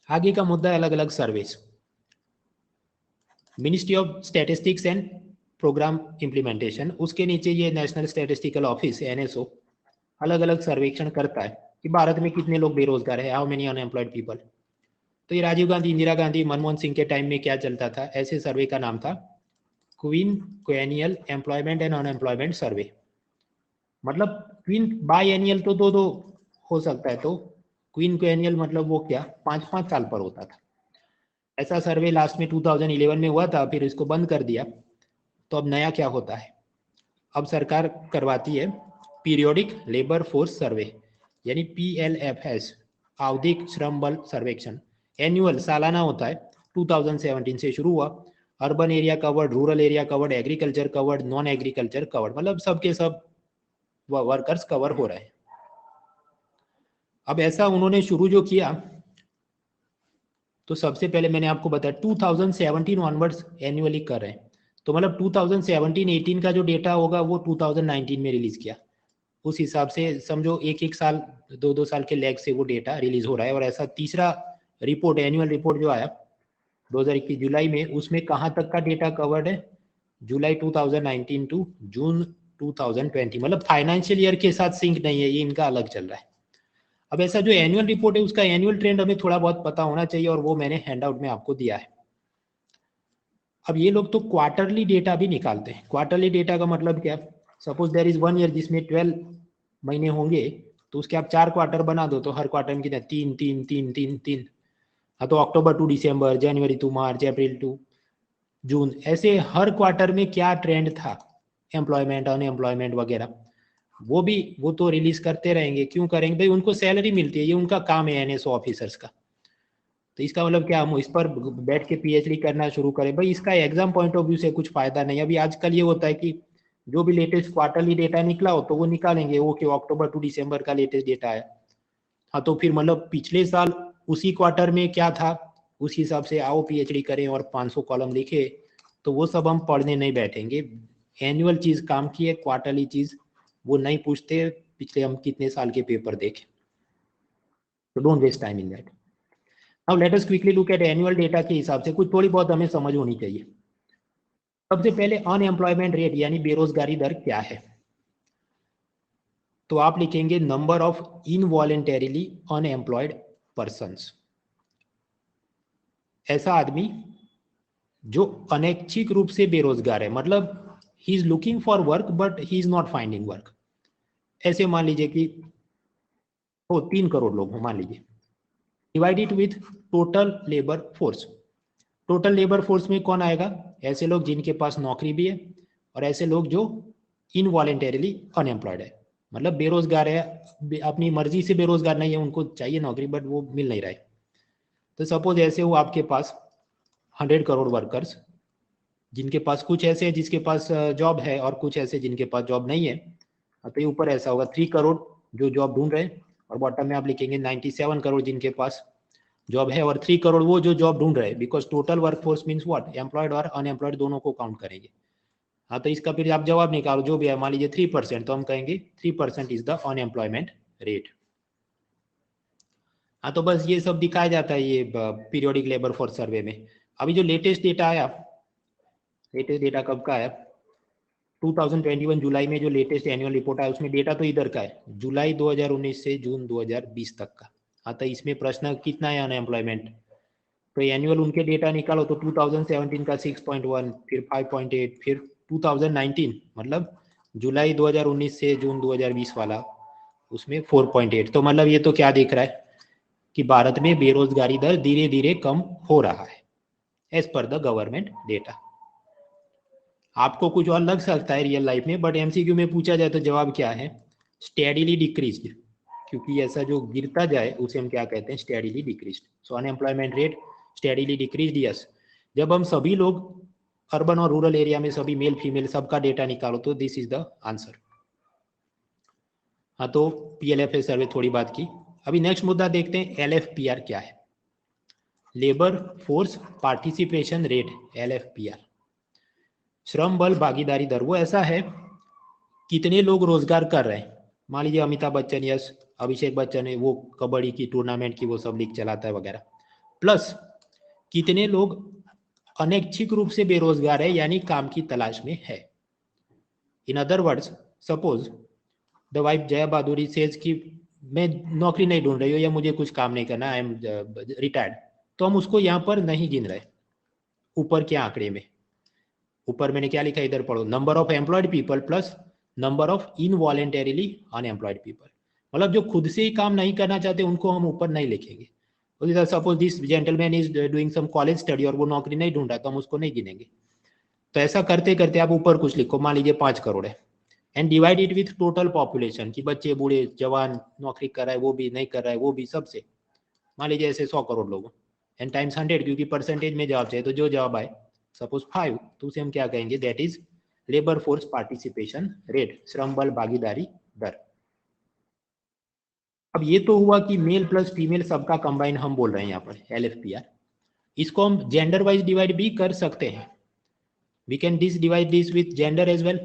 आगे का मुद्दा है अलग अलग service. Ministry of statistics and programme implementation, उसके नीचे ये नेशनल स्टैटिस्टिकल ऑफिस NSO अलग अलग सर्वेक्षण करता है कि भारत में कितने लोग बेरोजगार है, हाउ मेनी अनएम्प्लॉयड पीपल। तो ये राजीव गांधी, इंदिरा गांधी, मनमोहन सिंह के टाइम में क्या चलता था, ऐसे सर्वे का नाम था क्वीनक्वेनियल एम्प्लॉयमेंट एंड अनएम्प्लॉयमेंट सर्वे। मतलब क्वीन बाई एनियल तो दो हो सकता है, तो क्वीनक्वेनियल मतलब वो क्या 5-5 साल पर होता था। ऐसा सर्वे लास्ट में 2011 में हुआ था, फिर इसको बंद कर दिया। तो अब नया क्या होता है, अब सरकार करवाती है पीरियोडिक लेबर फोर्स सर्वे, यानी PLFS, आवधिक श्रम बल सर्वेक्षण। एनुअल, सालाना होता है, 2017 से शुरू हुआ। Urban area covered, rural area covered, agriculture covered, non agriculture covered, मतलब सबके सब वर्कर्स कवर हो रहे हैं। अब ऐसा उन्होंने शुरू जो किया, तो सबसे पहले मैंने आपको बताया 2017 ऑनवर्ड्स एनुअली कर रहे हैं। तो मतलब 2017-18 का जो डेटा होगा वो 2019 में रिलीज किया, उस हिसाब से समझो एक एक साल, दो साल के लैग से वो डेटा रिलीज हो रहा है। और ऐसा तीसरा रिपोर्ट, एनुअल रिपोर्ट जो आया 2021 जुलाई में, उसमें कहाँ तक का डेटा कवर्ड है, जुलाई 2019 टू जून 2020, मतलब फाइनेंशियल ईयर के साथ सिंक नहीं है, ये इनका अलग चल रहा है। अब ऐसा जो एनुअल रिपोर्ट है उसका एनुअल ट्रेंड हमें थोड़ा बहुत पता होना चाहिए, और वो मैंने हैंडआउट में आपको दिया है। अब ये लोग तो क्वार्टरली डेटा भी निकालते हैं। क्वार्टरली डेटा का मतलब क्या, सपोज देयर इज 1 ईयर जिसमें 12 महीने होंगे, तो उसके आप 4 क्वार्टर बना दो, तो हर क्वार्टर में कितना, 3 हाँ, तो October to December, January to March, April to June, ऐसे हर क्वार्टर में क्या ट्रेंड था, एम्प्लॉयमेंट, अनएम्प्लॉयमेंट वगैरह, वो तो रिलीज करते रहेंगे। क्यों करेंगे भाई, उनको सैलरी मिलती है, ये उनका काम है NSO ऑफिसर्स का। तो इसका मतलब क्या, हम इस पर बैठ के PhD करना शुरू करें भाई, इसका एग्जाम पॉइंट ऑफ व्यू से कुछ फायदा नहीं। अभी आजकल ये होता है कि जो भी लेटेस्ट क्वार्टरली डेटा निकला हो तो वो निकालेंगे, ओके अक्टूबर टू दिसंबर का लेटेस्ट डेटा है, हाँ तो फिर मतलब पिछले साल उसी क्वार्टर में क्या था, उस हिसाब से आओ PhD करें और 500 कॉलम लिखे। तो वो सब हम पढ़ने नहीं बैठेंगे। एनुअल चीज काम की है, क्वार्टरली चीज वो नहीं पूछते, पिछले हम कितने साल के पेपर देखें। तो don't waste time in that. Now let us quickly look at annual data के हिसाब से कुछ थोड़ी बहुत हमें समझ होनी चाहिए। सबसे पहले अनएम्प्लॉयमेंट रेट यानी बेरोजगारी दर क्या है, तो आप लिखेंगे number of involuntarily unemployed persons. ऐसा आदमी जो अनैच्छिक रूप से बेरोजगार है, मतलब he is looking for work but he is not finding work. ऐसे मान लीजिए कि वो 3 करोड़ लोग हो मान लीजिए, divide it with total labour force. Total labour force में कौन आएगा, ऐसे लोग जिनके पास नौकरी भी है और ऐसे लोग जो इनवॉलेंटरीली अनएम्प्लॉयड है, मतलब बेरोजगार है, अपनी मर्जी से बेरोजगार नहीं है, उनको चाहिए नौकरी बट वो मिल नहीं रहा है। तो सपोज ऐसे हो आपके पास 100 करोड़ वर्कर्स, जिनके पास कुछ ऐसे हैं जिसके पास जॉब है और कुछ ऐसे जिनके पास जॉब नहीं है। तो ये ऊपर ऐसा होगा 3 करोड़ जो जॉब ढूंढ रहे हैं, और बॉटम में आप लिखेंगे 97 करोड़ जिनके पास जॉब है, और 3 करोड़ वो जो जॉब ढूंढ रहे हैं, because total workforce means what, employed और अनएम्प्लॉयड दोनों को काउंट करेंगे। हाँ, तो इसका फिर आप जवाब निकालो जो भी है, मान लीजिए 3%, तो हम कहेंगे 3% इज द अनएम्प्लॉयमेंट रेट। हाँ, तो बस ये सब दिखाया जाता है ये पीरियोडिक लेबर फोर्स सर्वे में। अभी जो लेटेस्ट डेटा आया, लेटेस्ट डेटा कब का आया, 2021 जुलाई में जो लेटेस्ट एनुअल रिपोर्ट आया, उसमें डेटा तो इधर का है, जुलाई 2019 से जून 2020 तक का। हाँ, तो इसमें प्रश्न कितना है अनएम्प्लॉयमेंट, तो एनुअल उनके डेटा निकालो, तो 2017 का 6.1, फिर 5.8, फिर 2019 मतलब जुलाई 2019 से जून 2020 वाला, उसमें 4.8। तो मतलब ये तो क्या दिख रहा है कि भारत में बेरोजगारी दर धीरे धीरे कम हो रहा है as per the government data. आपको कुछ और लग सकता है रियल लाइफ में, बट MCQ में पूछा जाए तो जवाब क्या है, स्टेडीली डिक्रीज्ड, क्योंकि ऐसा जो गिरता जाए उसे हम क्या कहते हैं, steadily decreased. So unemployment rate steadily decreased, yes. जब हम सभी लोग अर्बन और रूरल एरिया में सभी मेल फीमेल सबका डेटा निकालो तो दिस इज द आंसर। हाँ, तो PLFS सर्वे थोड़ी बात की। अभी नेक्स्ट मुद्दा देखते हैं, LFPR क्या है, labour force participation rate, LFPR। श्रम बल भागीदारी दर, वो ऐसा है कितने लोग रोजगार कर रहे हैं। मान लीजिए अमिताभ बच्चन, यस, अभिषेक बच्चन है, वो कबड्डी की टूर्नामेंट की वो सब लीग चलाता है वगैरह, प्लस कितने लोग अनैच्छिक रूप से बेरोजगार है यानी काम की तलाश में है। In other words, suppose the wife Jaya बहादुरी सेज कि मैं नौकरी नहीं ढूंढ रही हूँ या मुझे कुछ काम नहीं करना, आई एम रिटायर्ड, तो हम उसको यहाँ पर नहीं गिन रहे ऊपर के आंकड़े में। ऊपर मैंने क्या लिखा इधर पढ़ो, number of employed people plus number of involuntarily unemployed people, मतलब जो खुद से ही काम नहीं करना चाहते उनको हम ऊपर नहीं लिखेंगे। Suppose this gentleman is doing some college study और वो नौकरी नहीं ढूंढ रहा तो हम उसको नहीं गिनेंगे। तो ऐसा करते करते आप ऊपर कुछ लिखो, मान लीजिए 5 करोड़ है, and divide it with total population कि बच्चे बूढ़े जवान नौकरी कर रहा है वो भी नहीं कर रहा है वो भी सबसे, मान लीजिए ऐसे 100 करोड़ लोगों, एंड टाइम्स 100 क्योंकि परसेंटेज में जवाब चाहिए तो जो जवाब आए सपोज 5 तो उसे हम क्या कहेंगे, that is labour force participation rate, श्रम बल भागीदारी दर। अब ये तो हुआ कि मेल प्लस फीमेल सबका कंबाइन हम बोल रहे हैं यहाँ पर LFPR। इसको हम जेंडर वाइज डिवाइड भी कर सकते हैं, we can divide this with gender as well,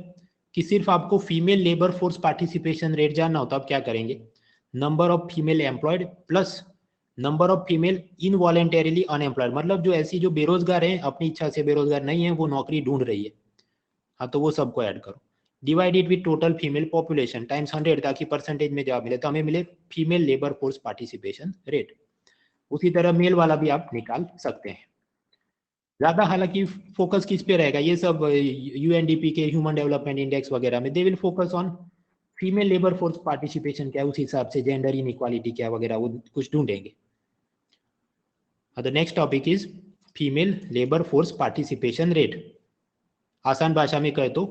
कि सिर्फ आपको female labour force participation rate जानना हो तो आप क्या करेंगे, number of female employed plus number of female involuntarily unemployed, मतलब जो ऐसी जो बेरोजगार हैं अपनी इच्छा से बेरोजगार नहीं है वो नौकरी ढूंढ रही है, हाँ तो वो सबको ऐड करो, divide it with total female population times 100 ताकि परसेंटेज में जवाब मिले तो हमें मिले female labour force participation rate. उसी तरह मेल वाला भी आप निकाल सकते हैं। ज्यादा हालांकि फोकस किस पे रहेगा, ये सब UNDP के ह्यूमन डेवलपमेंट इंडेक्स वगैरह में they will focus on female labour force participation क्या है, उस हिसाब से जेंडर इनइक्वालिटी क्या वगैरह वो कुछ ढूंढेंगे। The next topic is female labour force participation rate. आसान भाषा में कहे तो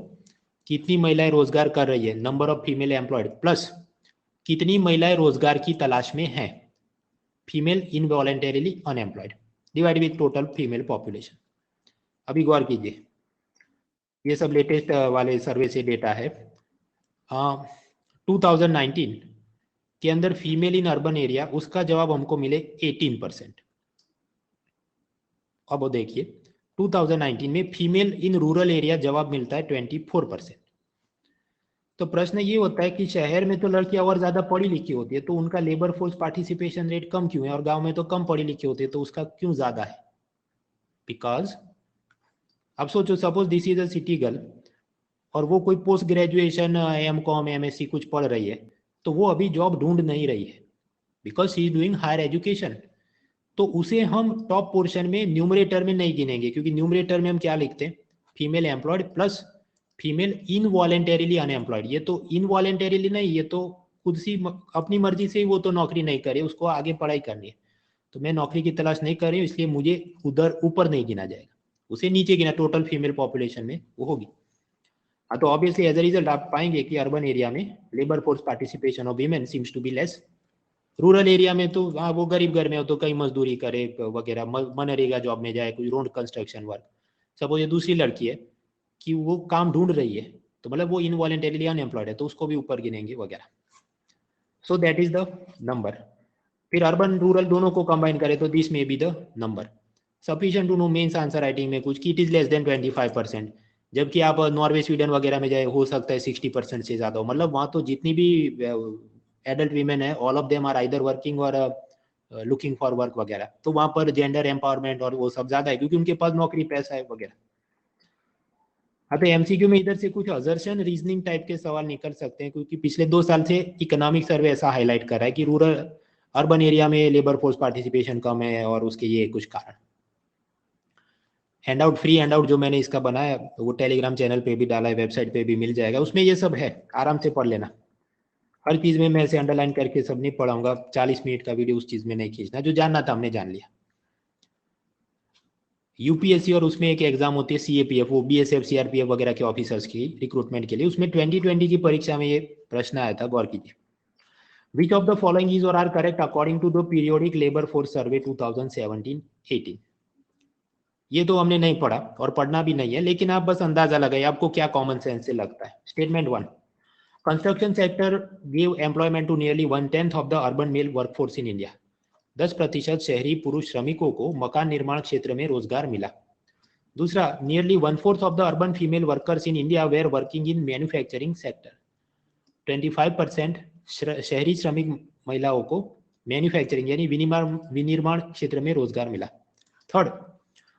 कितनी महिलाएं रोजगार कर रही है, number of female employed plus कितनी महिलाएं रोजगार की तलाश में हैं, female involuntarily unemployed, divide with total female population. अभी गौर कीजिए, ये सब लेटेस्ट वाले सर्वे से डेटा है। 2019 के अंदर फीमेल इन अर्बन एरिया, उसका जवाब हमको मिले 18%। अब वो देखिए 2019 में फीमेल इन रूरल एरिया जवाब मिलता है 24%। तो प्रश्न ये होता है कि शहर में तो लड़कियां और ज्यादा पढ़ी लिखी होती है तो उनका लेबर फोर्स पार्टिसिपेशन रेट कम क्यों है, और गांव में तो कम पढ़ी लिखी होती है तो उसका क्यों ज्यादा है। बिकॉज अब सोचो suppose this is a city girl और वो कोई पोस्ट ग्रेजुएशन MCOM MSc कुछ पढ़ रही है तो वो अभी जॉब ढूंढ नहीं रही है because she is doing higher education, तो उसे हम टॉप पोर्शन में न्यूमरेटर में नहीं गिनेंगे, क्योंकि न्यूमरेटर में हम क्या लिखते हैं, female employed plus female involuntarily unemployed. ये तो इनवॉलेंटरीली नहीं, ये तो खुद सी अपनी मर्जी से ही वो तो नौकरी नहीं करे, उसको आगे पढ़ाई करनी है, तो मैं नौकरी की तलाश नहीं कर रही हूँ इसलिए मुझे उधर ऊपर नहीं गिना जाएगा, उसे नीचे गिना टोटल फीमेल पॉपुलेशन में वो होगी। हाँ तो ऑब्वियसली एज अ रिजल्ट आप पाएंगे कि अर्बन एरिया में labour force participation of women seems to be less. Rural area में तो हाँ वो गरीब घर में हो तो कहीं मजदूरी करे वगैरह, मनरेगा जॉब में जाए, कुछ रोड कंस्ट्रक्शन वर्क। सपोज ये दूसरी लड़की है कि वो काम ढूंढ रही है तो मतलब वो इनवॉलेंटरीली अनएम्प्लॉयड है तो उसको भी ऊपर गिनेंगे वगैरह। So that is the number. फिर अर्बन रूरल दोनों को कंबाइन करें तो दिस में be the number sufficient to know mains answer writing में कुछ कि इट इज लेस देन 25%, जबकि आप नॉर्वे स्वीडन वगैरह में जाए हो सकता है 60% से ज्यादा हो, मतलब वहां तो जितनी भी एडल्ट वीमेन है all of them are either working और लुकिंग फॉर वर्क वगैरह, तो वहां पर जेंडर एम्पावरमेंट और वो सब ज्यादा है क्योंकि उनके पास नौकरी पैसा है वगैरह। हाँ तो MCQ में इधर से कुछ अजर्शन रीजनिंग टाइप के सवाल निकल सकते हैं क्योंकि पिछले 2 साल से इकोनॉमिक सर्वे ऐसा हाईलाइट कर रहा है कि रूरल अर्बन एरिया में लेबर फोर्स पार्टिसिपेशन कम है और उसके ये कुछ कारण। हैंडआउट फ्री हैंडआउट जो मैंने इसका बनाया वो टेलीग्राम चैनल पे भी डाला है, वेबसाइट पे भी मिल जाएगा, उसमें ये सब है, आराम से पढ़ लेना। हर चीज में मैं ऐसे अंडरलाइन करके सब नहीं पढ़ाऊंगा, 40 मिनट का वीडियो उस चीज में नहीं खींचना, जो जानना था हमने जान लिया। UPSC और उसमें एक एग्जाम होती है CAPF, वो BSF CRPF वगैरह के ऑफिसर्स की रिक्रूटमेंट के लिए, उसमें 2020 की परीक्षा में ये प्रश्न आया था, गौर कीजिए। Which of the following is or are correct according to the periodic labour force survey 2017-18। ये तो हमने नहीं पढ़ा और पढ़ना भी नहीं है, लेकिन आप बस अंदाजा लगाइए आपको क्या कॉमन सेंस से लगता है। Statement 1, construction sector give employment to nearly 1/10 of the urban male workforce in India. 10% शहरी पुरुष श्रमिकों को मकान निर्माण क्षेत्र में रोजगार मिला। दूसरा, nearly 1/4 of the urban female workers in India where working in manufacturing sector. 25% शहरी श्रमिक महिलाओं को मैन्युफैक्चरिंग यानी विनिर्माण क्षेत्र में रोजगार मिला। Third,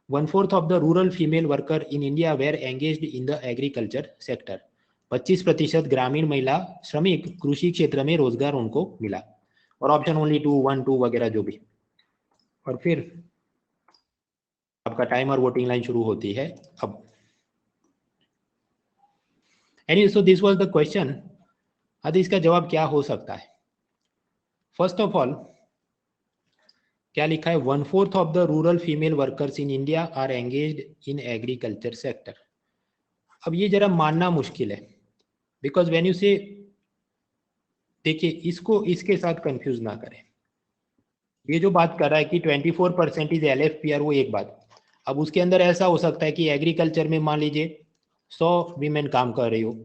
1/4 of the rural female worker in India were engaged in the agriculture sector. 25% ग्रामीण महिला श्रमिक कृषि क्षेत्र में रोजगार उनको मिला। और ऑप्शन ओनली 2, 1, 2 वगैरह जो भी। और फिर आपका टाइमर वोटिंग लाइन शुरू होती है अब। Anyway, so this was the question. अब इसका जवाब क्या हो सकता है? फर्स्ट ऑफ ऑल क्या लिखा है? 1/4 of the rural female workers in India are engaged in agriculture sector. अब ये जरा मानना मुश्किल है, बिकॉज व्हेन यू से, देखिए इसको इसके साथ कंफ्यूज ना करें। ये जो बात कर रहा है कि 24% इज LFPR, वो एक बात। अब उसके अंदर ऐसा हो सकता है कि एग्रीकल्चर में मान लीजिए 100 वीमेन काम कर रही हो,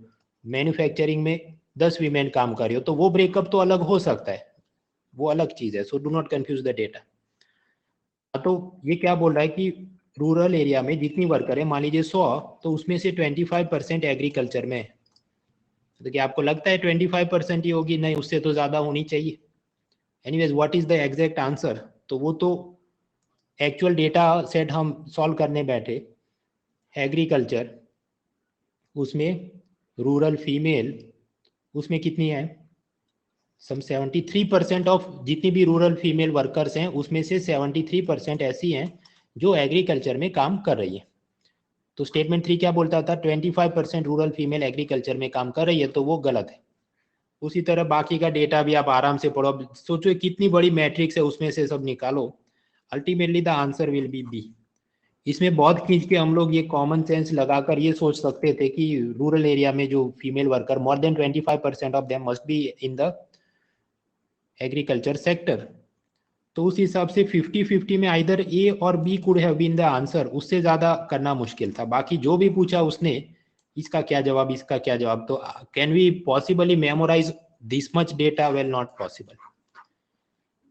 मैन्युफैक्चरिंग में 10 वीमेन काम कर रही हो, तो वो ब्रेकअप तो अलग हो सकता है, वो अलग चीज है। So do not confuse the data. तो ये क्या बोल रहा है कि रूरल एरिया में जितनी वर्कर है, मान लीजिए 100, तो उसमें से 25% एग्रीकल्चर में है। तो क्या आपको लगता है 25% ही होगी? नहीं, उससे तो ज्यादा होनी चाहिए। Anyways, what is the exact answer? तो वो तो एक्चुअल डेटा सेट हम सॉल्व करने बैठे, एग्रीकल्चर, उसमें रूरल फीमेल, उसमें कितनी है? सम 73% ऑफ जितनी भी रूरल फीमेल वर्कर्स हैं, उसमें से 73% ऐसी हैं जो एग्रीकल्चर में काम कर रही है। तो स्टेटमेंट 3 क्या बोलता था? 25% रूरल फीमेल एग्रीकल्चर में काम कर रही है, तो वो गलत है। उसी तरह बाकी का डेटा भी आप आराम से पढ़ो। अब सोचो कितनी बड़ी मैट्रिक्स है, उसमें से सब निकालो। Ultimately the answer will be B. इसमें बहुत खींच के हम लोग ये कॉमन सेंस लगाकर ये सोच सकते थे कि रूरल एरिया में जो female worker, more than 25% of them must be in the agriculture sector. तो उस हिसाब से 50-50 में आइदर ए और B could have been the answer. उससे ज्यादा करना मुश्किल था। बाकी जो भी पूछा उसने, इसका क्या जवाब, इसका क्या जवाब, तो can we possibly memorise this much data? Well, not possible.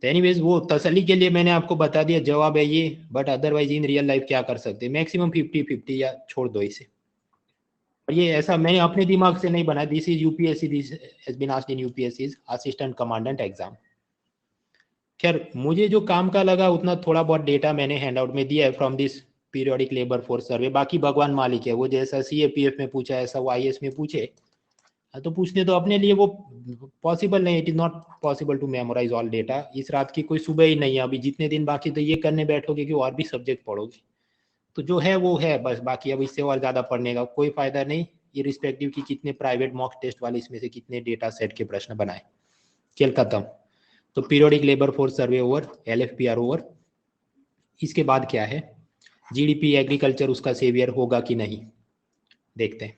Anyways, वो तसल्ली के लिए मैंने आपको बता दिया जवाब है ये, but otherwise in real life क्या कर सकते हैं? मैक्सिमम 50-50 या छोड़ दो इसे। और ये ऐसा मैंने अपने दिमाग से नहीं बनाया। This is UPSC, this has been asked in UPSC assistant commandant exam. खैर, मुझे जो काम का लगा उतना थोड़ा बहुत डेटा मैंने हैंडआउट में दिया है from this periodic labour force सर्वे। बाकी भगवान मालिक है, वो जैसा CAPF में पूछा ऐसा वो IAS में पूछे, तो पूछने तो अपने लिए वो पॉसिबल नहीं। It is not possible to memorise all data. इस रात की कोई सुबह ही नहीं है। अभी जितने दिन बाकी तो ये करने बैठोगे कि और भी सब्जेक्ट पढ़ोगे, तो जो है वो है बस। बाकी अब इससे और ज्यादा पढ़ने का कोई फायदा नहीं, इरिस्पेक्टिव की कितने प्राइवेट मॉक टेस्ट वाले इसमें से कितने डेटा सेट के प्रश्न बनाए। खेल खत्म। तो पीरियोडिक लेबर फोर्स सर्वे ओवर, LFPR ओवर। इसके बाद क्या है? GDP एग्रीकल्चर उसका सेवियर होगा कि नहीं, देखते हैं।